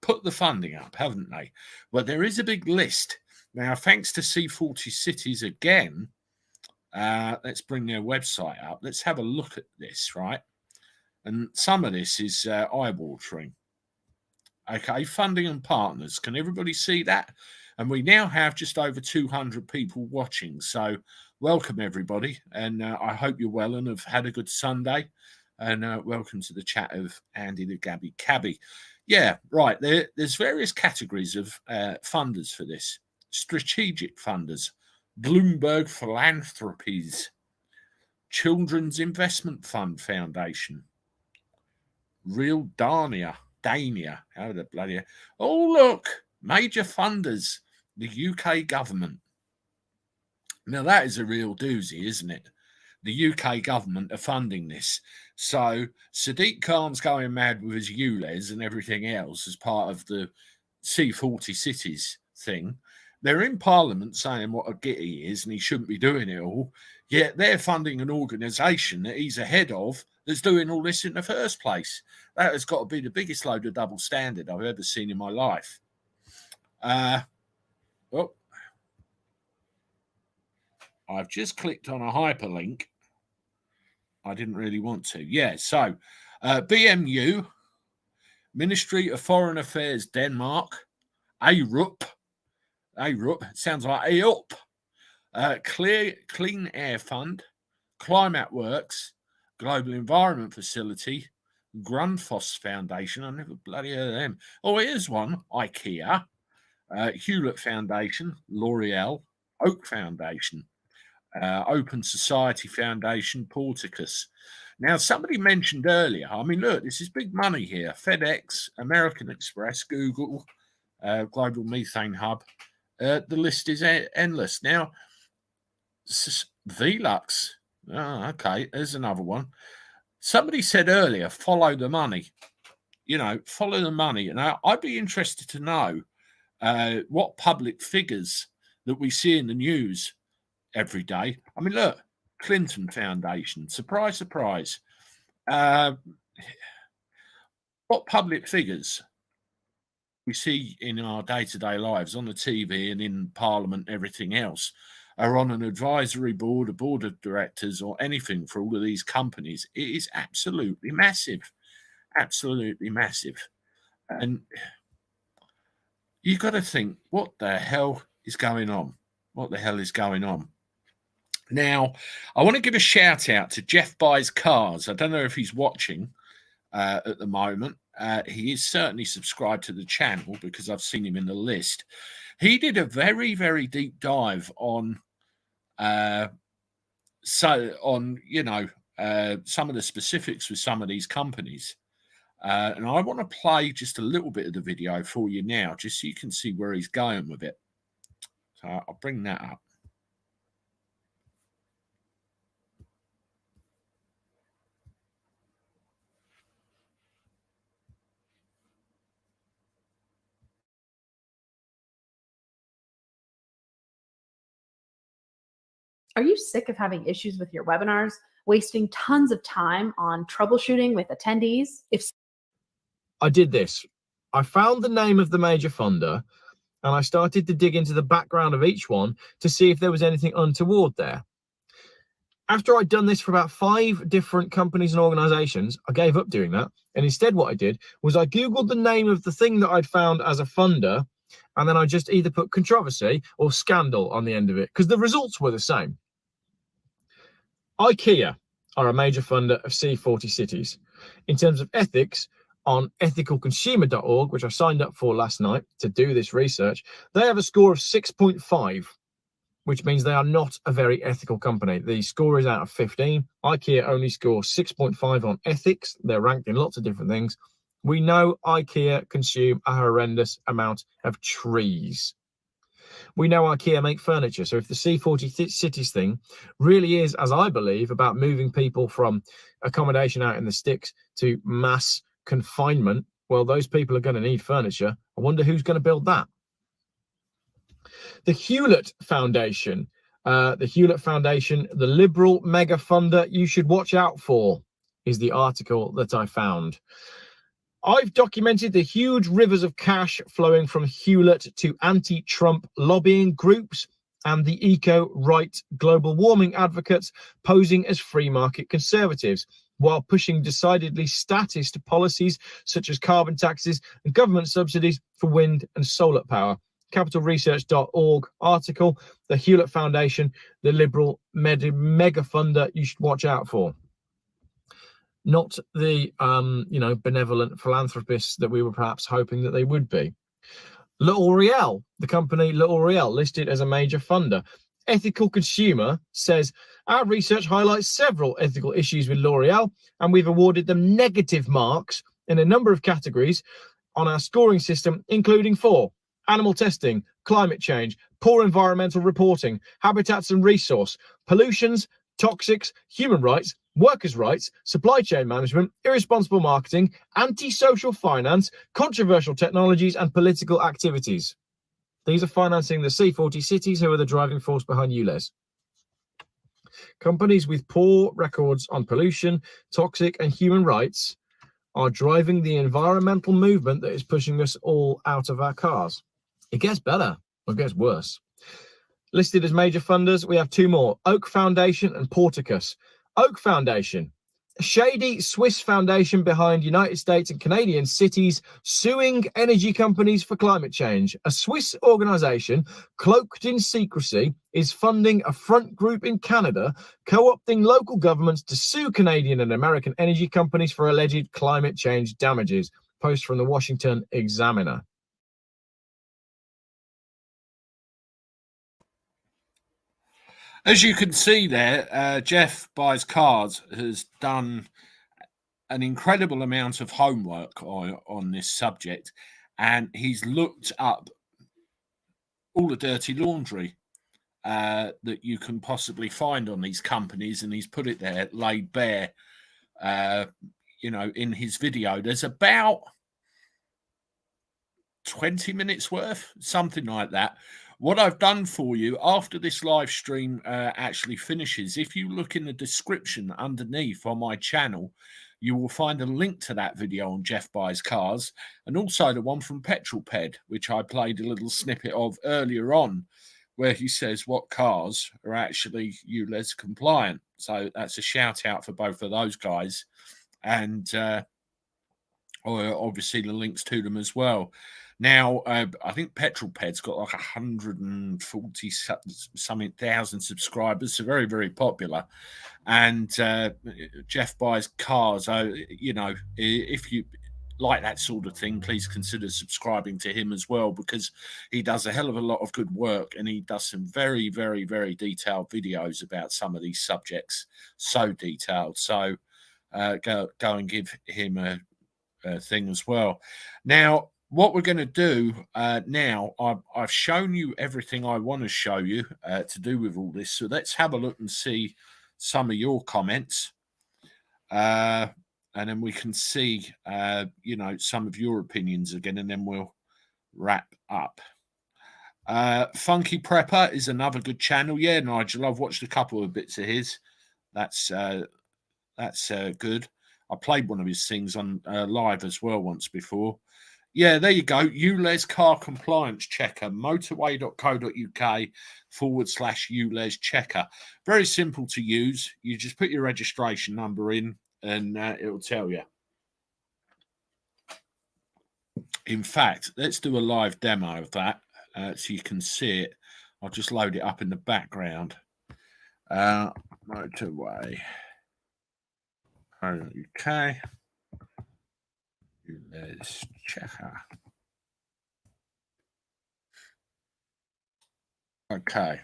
put the funding up, haven't they? Well, there is a big list. Now, thanks to C40 cities again, let's bring their website up. Let's have a look at this, right? And some of this is eye-watering. Okay, funding and partners. Can everybody see that? And we now have just over 200 people watching. So welcome, everybody. And I hope you're well and have had a good Sunday. And welcome to the chat of Andy the Gabby Cabby. Yeah, right. There's various categories of funders for this. Strategic funders, Bloomberg Philanthropies, Children's Investment Fund Foundation, Real Dania, how the bloody... Oh, look, major funders, the UK government. Now, that is a real doozy, isn't it? The UK government are funding this. So Sadiq Khan's going mad with his ULEZ and everything else as part of the C40 cities thing. They're in Parliament saying what a git he is and he shouldn't be doing it all, yet they're funding an organisation that he's ahead of that's doing all this in the first place. That has got to be the biggest load of double standard I've ever seen in my life. I've just clicked on a hyperlink. I didn't really want to. Yeah, so BMU, Ministry of Foreign Affairs Denmark, ARUP, sounds like AUP, Clean Air Fund, Climate Works, Global Environment Facility, Grundfos Foundation. I never bloody heard of them. Oh, here's one, IKEA, Hewlett Foundation, L'Oreal, Oak Foundation, Open Society Foundation, Porticus. Now, somebody mentioned earlier, I mean, look, this is big money here. FedEx, American Express, Google, Global Methane Hub. The list is endless. Now, Velux. Oh, okay, there's another one. Somebody said earlier, follow the money. You know, follow the money. And I'd be interested to know what public figures that we see in the news every day. I mean, look, Clinton Foundation. Surprise, surprise. What public figures we see in our day-to-day lives on the TV and in Parliament and everything else are on an advisory board, a board of directors or anything for all of these companies? It is absolutely massive. Absolutely massive. And you've got to think, what the hell is going on? What the hell is going on? Now, I want to give a shout out to Jeff Buys Cars. I don't know if he's watching at the moment. He is certainly subscribed to the channel because I've seen him in the list. He did a very, very deep dive on some of the specifics with some of these companies. And I want to play just a little bit of the video for you now, just so you can see where he's going with it. So I'll bring that up. Are you sick of having issues with your webinars, wasting tons of time on troubleshooting with attendees? I did this. I found the name of the major funder and I started to dig into the background of each one to see if there was anything untoward there. After I'd done this for about 5 different companies and organizations, I gave up doing that. And instead what I did was I Googled the name of the thing that I'd found as a funder, and then I just either put controversy or scandal on the end of it because the results were the same. IKEA are a major funder of C40 cities. In terms of ethics, on ethicalconsumer.org, which I signed up for last night to do this research, they have a score of 6.5, which means they are not a very ethical company. The score is out of 15. IKEA only scores 6.5 on ethics. They're ranked in lots of different things. We know IKEA consume a horrendous amount of trees. We know IKEA make furniture. So if the C40 cities thing really is, as I believe, about moving people from accommodation out in the sticks to mass confinement, well, those people are going to need furniture. I wonder who's going to build that. The Hewlett Foundation, the liberal mega funder you should watch out for, is the article that I found. I've documented the huge rivers of cash flowing from Hewlett to anti-Trump lobbying groups and the eco-right global warming advocates posing as free market conservatives, while pushing decidedly statist policies such as carbon taxes and government subsidies for wind and solar power. Capitalresearch.org article, the Hewlett Foundation, the liberal mega funder you should watch out for. Not the, benevolent philanthropists that we were perhaps hoping that they would be. L'Oreal, the company L'Oreal, listed as a major funder. Ethical Consumer says, our research highlights several ethical issues with L'Oreal, and we've awarded them negative marks in a number of categories on our scoring system, including 4. Animal testing, climate change, poor environmental reporting, habitats and resource, pollutions, toxics, human rights, workers' rights, supply chain management, irresponsible marketing, anti-social finance, controversial technologies, and political activities. These are financing the C40 cities, who are the driving force behind ULEZ. Companies with poor records on pollution, toxic, and human rights are driving the environmental movement that is pushing us all out of our cars. It gets better, or it gets worse. Listed as major funders, we have 2 more, Oak Foundation and Porticus. Oak Foundation, a shady Swiss foundation behind United States and Canadian cities suing energy companies for climate change. A Swiss organization cloaked in secrecy is funding a front group in Canada, co-opting local governments to sue Canadian and American energy companies for alleged climate change damages. Post from the Washington Examiner. As you can see there, Jeff Buys Cars has done an incredible amount of homework on this subject, and he's looked up all the dirty laundry that you can possibly find on these companies, and he's put it there, laid bare, in his video. There's about 20 minutes worth, something like that. What I've done for you after this live stream actually finishes, if you look in the description underneath on my channel, you will find a link to that video on Jeff Buys Cars, and also the one from Petrolped, which I played a little snippet of earlier on, where he says what cars are actually ULEZ compliant. So that's a shout out for both of those guys, and obviously the links to them as well. Now, I think Petrolped's got like 140 something thousand subscribers, so very, very popular. And Jeff Buys Cars, if you like that sort of thing, please consider subscribing to him as well, because he does a hell of a lot of good work, and he does some very, very, very detailed videos about some of these subjects. So detailed. So go and give him a thing as well. Now, what we're going to do now, I've shown you everything I want to show you to do with all this. So let's have a look and see some of your comments. And then we can see, some of your opinions again, and then we'll wrap up. Funky Prepper is another good channel. Yeah, Nigel, I've watched a couple of bits of his. That's good. I played one of his things on live as well once before. Yeah, there you go. ULEZ car compliance checker, motorway.co.uk/ULEZ checker. Very simple to use. You just put your registration number in, and it'll tell you. In fact, let's do a live demo of that so you can see it. I'll just load it up in the background. Motorway. Okay. Let's checker. Okay,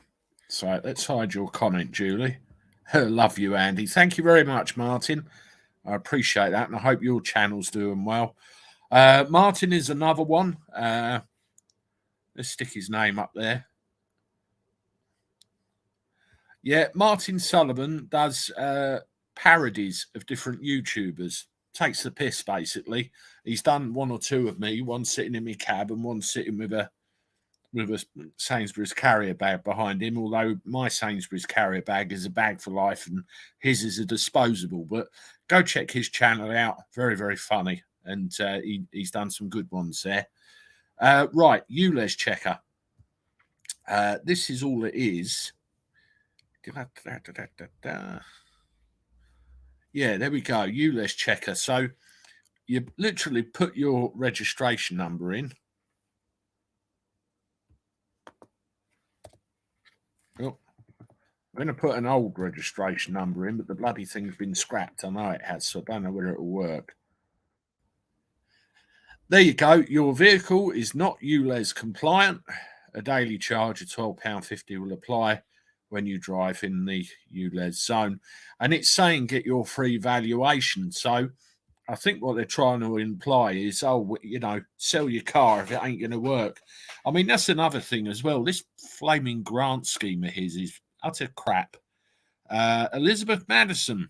so let's hide your comment, Julie. Love you, Andy. Thank you very much, Martin. I appreciate that, and I hope your channel's doing well. Martin is another one. Let's stick his name up there. Yeah, Martin Sullivan does parodies of different YouTubers. Takes the piss, basically. He's done one or two of me, one sitting in my cab and one sitting with a Sainsbury's carrier bag behind him, although my Sainsbury's carrier bag is a bag for life and his is a disposable. But go check his channel out. Very, very funny. And he's done some good ones there. Right, ULEZ checker. This is all it is. Yeah, there we go. ULEZ checker. So you literally put your registration number in. Oh, I'm going to put an old registration number in, but the bloody thing's been scrapped. I know it has, so I don't know whether it will work. There you go. Your vehicle is not ULEZ compliant. A daily charge of £12.50 will apply when you drive in the ULEZ zone. And it's saying get your free valuation. So I think what they're trying to imply is, oh, you know, sell your car if it ain't going to work. I mean, that's another thing as well. This flaming grant scheme of his is utter crap. Elizabeth Madison.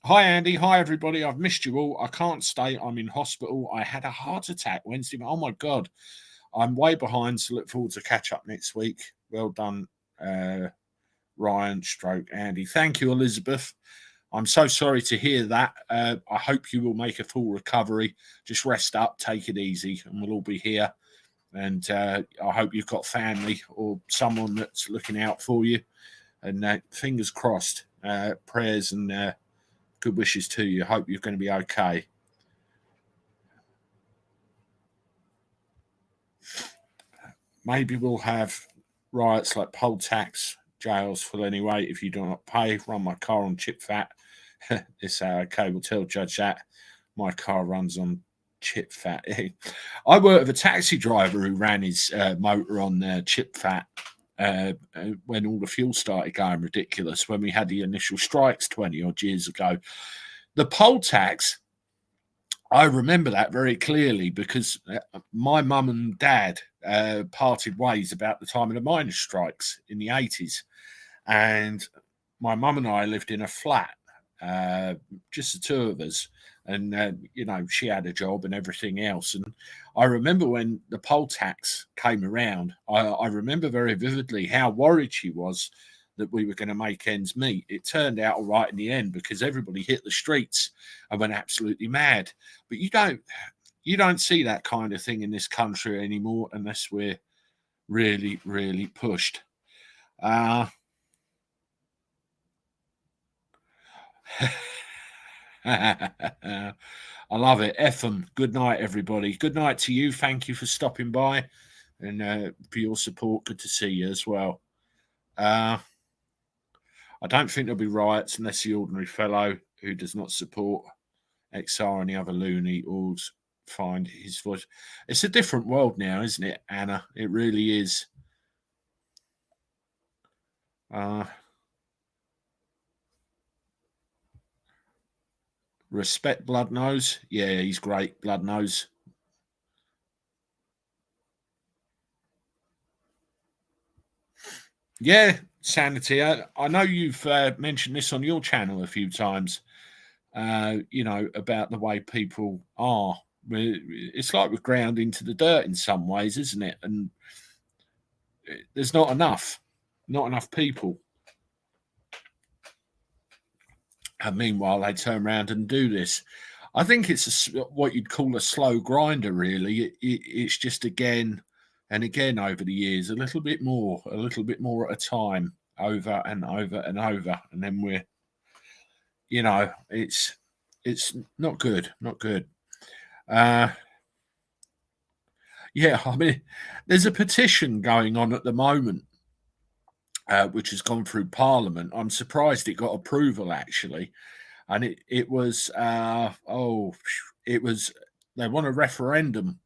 Hi, Andy. Hi, everybody. I've missed you all. I can't stay. I'm in hospital. I had a heart attack Wednesday. Oh, my God. I'm way behind, so look forward to catch up next week. Well done, Ryan / Andy. Thank you, Elizabeth. I'm so sorry to hear that. I hope you will make a full recovery. Just rest up, take it easy, and we'll all be here. And I hope you've got family or someone that's looking out for you. And fingers crossed, prayers and good wishes to you. Hope you're going to be okay. Maybe we'll have riots like poll tax, jails full anyway. If you do not pay, run my car on chip fat. It's okay. We'll tell Judge that my car runs on chip fat. I worked with a taxi driver who ran his motor on chip fat when all the fuel started going ridiculous, when we had the initial strikes 20 odd years ago. The poll tax, I remember that very clearly because my mum and dad parted ways about the time of the miners' strikes in the 80s. And my mum and I lived in a flat, just the two of us. And, you know, she had a job and everything else. And I remember when the poll tax came around, I remember very vividly how worried she was that we were going to make ends meet. It turned out all right in the end because everybody hit the streets and went absolutely mad. But you don't see that kind of thing in this country anymore unless we're really, really pushed. I love it. Ephraim, good night, everybody. Good night to you. Thank you for stopping by and for your support. Good to see you as well. I don't think there'll be riots unless the ordinary fellow who does not support XR and the other loony all find his voice. It's a different world now, isn't it, Anna? It really is. Respect Blood Nose. Yeah, he's great, Blood Nose. Yeah, Sanity. I know you've mentioned this on your channel a few times, you know, about the way people are. It's like we're ground into the dirt in some ways, isn't it? And there's not enough people. And meanwhile, they turn around and do this. I think it's what you'd call a slow grinder, really. It's just again and again over the years, a little bit more at a time, over and over and over. And then we're, you know, it's not good, not good. Yeah, I mean, there's a petition going on at the moment, which has gone through Parliament. I'm surprised it got approval, actually. And it was they want a referendum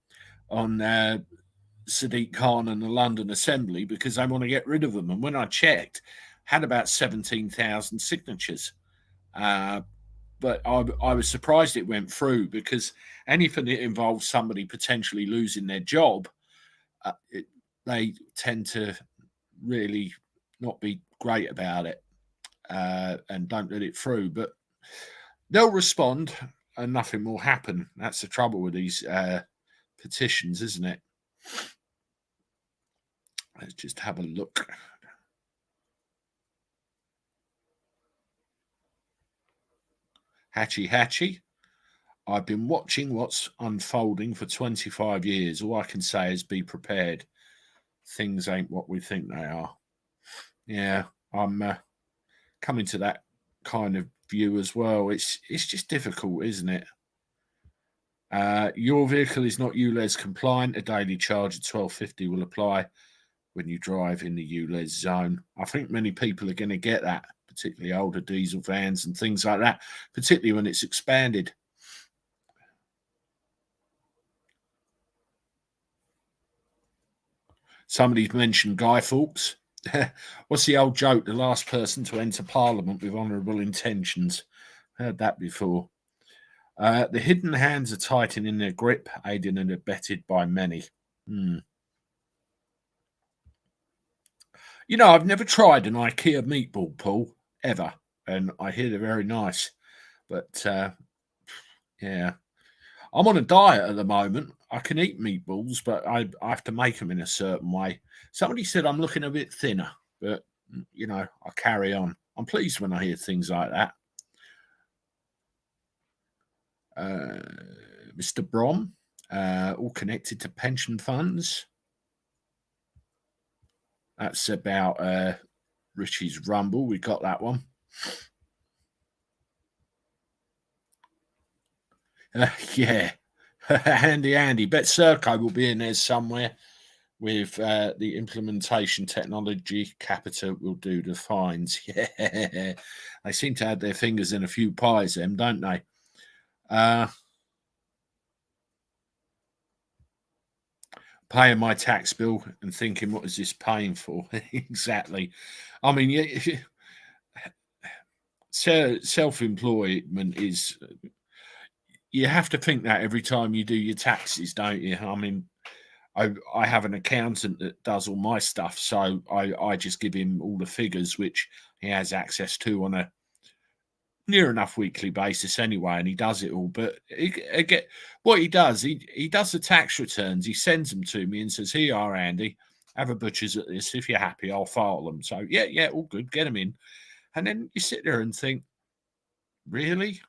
on Sadiq Khan and the London Assembly because they want to get rid of them. And when I checked, had about 17,000 signatures. But I was surprised it went through, because anything that involves somebody potentially losing their job, they tend to really not be great about it and don't let it through. But they'll respond and nothing will happen. That's the trouble with these petitions, isn't it? Let's just have a look. Hatchy. I've been watching what's unfolding for 25 years. All I can say is be prepared. Things ain't what we think they are. Yeah, I'm coming to that kind of view as well. It's just difficult, isn't it? Your vehicle is not ULEZ compliant. A daily charge of $12.50 will apply when you drive in the ULEZ zone. I think many people are going to get that, particularly older diesel vans and things like that, particularly when it's expanded. Somebody's mentioned Guy Fawkes. What's the old joke? The last person to enter Parliament with honourable intentions. Heard that before. The hidden hands are tightening their grip, aided and abetted by many. You know, I've never tried an IKEA meatball, Paul, ever. And I hear they're very nice. But, yeah. I'm on a diet at the moment. I can eat meatballs, but I have to make them in a certain way. Somebody said I'm looking a bit thinner, but, you know, I carry on. I'm pleased when I hear things like that. Mr. Brom, all connected to pension funds. That's about Richie's Rumble. We got that one. Yeah. Andy. Bet Serco will be in there somewhere with the implementation technology. Capita will do the fines. Yeah. They seem to have their fingers in a few pies, them, don't they? Paying my tax bill and thinking, what is this paying for? Exactly. I mean, self-employment is, you have to think that every time you do your taxes, don't you? I mean, I have an accountant that does all my stuff, so I just give him all the figures, which he has access to on a near enough weekly basis anyway, and he does it all. But what he does, he does the tax returns, he sends them to me and says, here you are, Andy, have a butcher's at this. If you're happy, I'll file them. So yeah, all good, get them in. And then you sit there and think, really?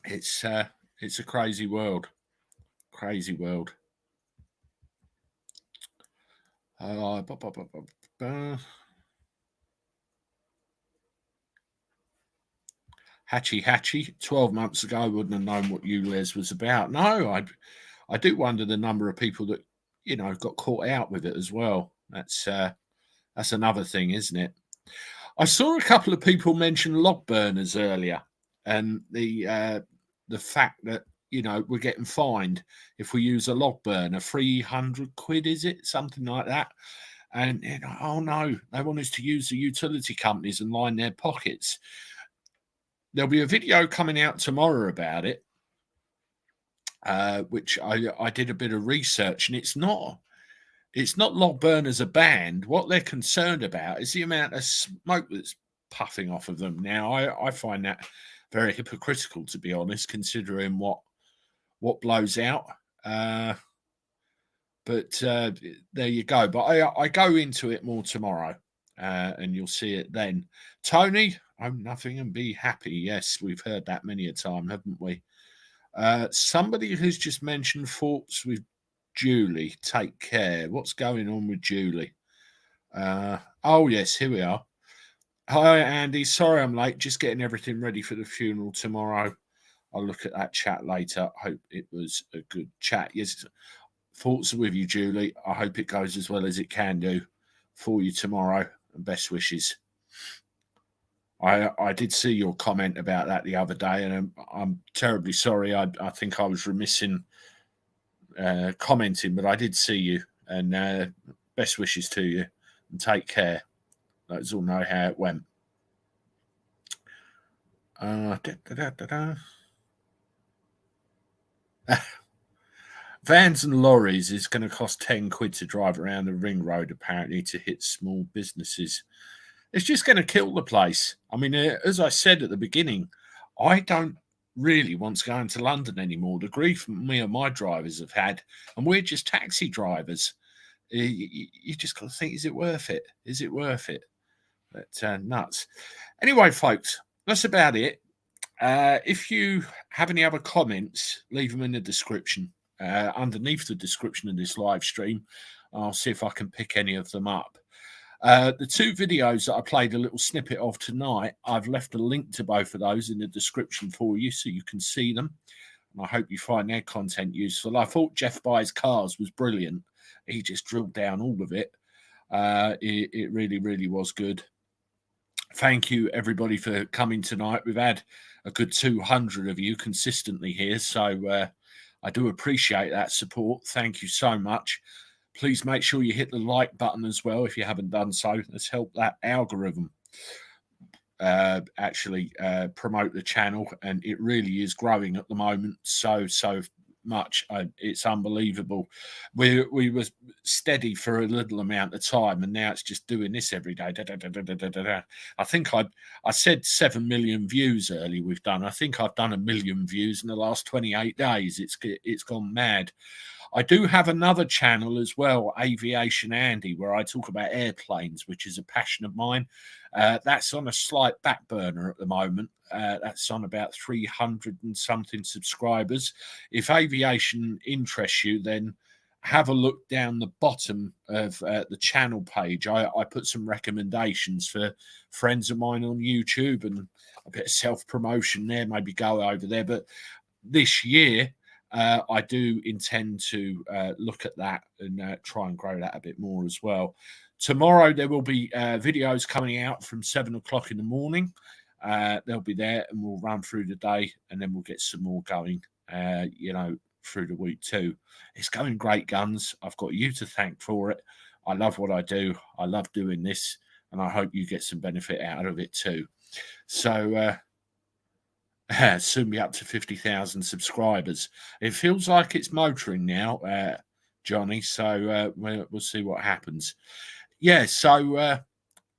It's a crazy world. Crazy world. Hatchy. 12 months ago, I wouldn't have known what ULEZ was about. No, I do wonder the number of people that, you know, got caught out with it as well. That's another thing, isn't it? I saw a couple of people mention log burners earlier, and the fact that, you know, we're getting fined if we use a log burner, 300 quid, is it? Something like that. And, you know, oh no, they want us to use the utility companies and line their pockets. There'll be a video coming out tomorrow about it, which I did a bit of research, and it's not log burners are banned. What they're concerned about is the amount of smoke that's puffing off of them. Now, I find that very hypocritical, to be honest, considering what blows out. But there you go. But I go into it more tomorrow, and you'll see it then. Tony, own nothing and be happy. Yes, we've heard that many a time, haven't we? Somebody who's just mentioned thoughts with Julie. Take care. What's going on with Julie? Oh, yes, here we are. Hi, Andy. Sorry I'm late. Just getting everything ready for the funeral tomorrow. I'll look at that chat later. Hope it was a good chat. Yes, thoughts are with you, Julie. I hope it goes as well as it can do for you tomorrow. And best wishes. I did see your comment about that the other day, and I'm terribly sorry. I think I was remiss in commenting, but I did see you, and best wishes to you, and take care. Let us all know how it went. Vans and lorries is going to cost 10 quid to drive around the ring road, apparently, to hit small businesses. It's just going to kill the place. I mean, as I said at the beginning, I don't really want to go into London anymore. The grief me and my drivers have had, and we're just taxi drivers. You just got to think, is it worth it? Is it worth it? But nuts. Anyway, folks, that's about it. If you have any other comments, leave them in the description. Underneath the description of this live stream. I'll see if I can pick any of them up. The two videos that I played a little snippet of tonight, I've left a link to both of those in the description for you so you can see them. And I hope you find their content useful. I thought Jeff Buys Cars was brilliant. He just drilled down all of it. It really, really was good. Thank you, everybody, for coming tonight. We've had a good 200 of you consistently here, so I do appreciate that support. Thank you so much. Please make sure you hit the like button as well if you haven't done so. Let's help that algorithm actually promote the channel, and it really is growing at the moment so much. It's unbelievable. We were steady for a little amount of time, and now it's just doing this every day. I think I said 7 million views early we've done. I think I've done 1 million views in the last 28 days. It's gone mad. I do have another channel as well, Aviation Andy, where I talk about airplanes, which is a passion of mine. That's on a slight back burner at the moment. That's on about 300 and something subscribers. If aviation interests you, then have a look down the bottom of the channel page. I put some recommendations for friends of mine on YouTube and a bit of self-promotion there. Maybe go over there. But this year, I do intend to look at that and try and grow that a bit more as well. Tomorrow, there will be videos coming out from 7 o'clock in the morning. They'll be there, and we'll run through the day, and then we'll get some more going, through the week too. It's going great guns. I've got you to thank for it. I love what I do. I love doing this, and I hope you get some benefit out of it too. So soon be up to 50,000 subscribers. It feels like it's motoring now, Johnny. So we'll see what happens. Yeah, so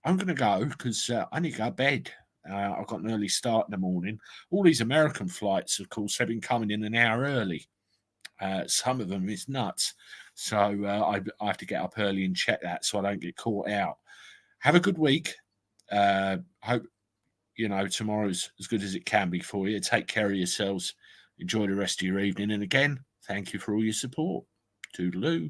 I'm going to go because I need to go to bed. I've got an early start in the morning. All these American flights, of course, have been coming in an hour early. Some of them is nuts. So I have to get up early and check that so I don't get caught out. Have a good week. Hope, tomorrow's as good as it can be for you. Take care of yourselves. Enjoy the rest of your evening. And again, thank you for all your support. Toodaloo.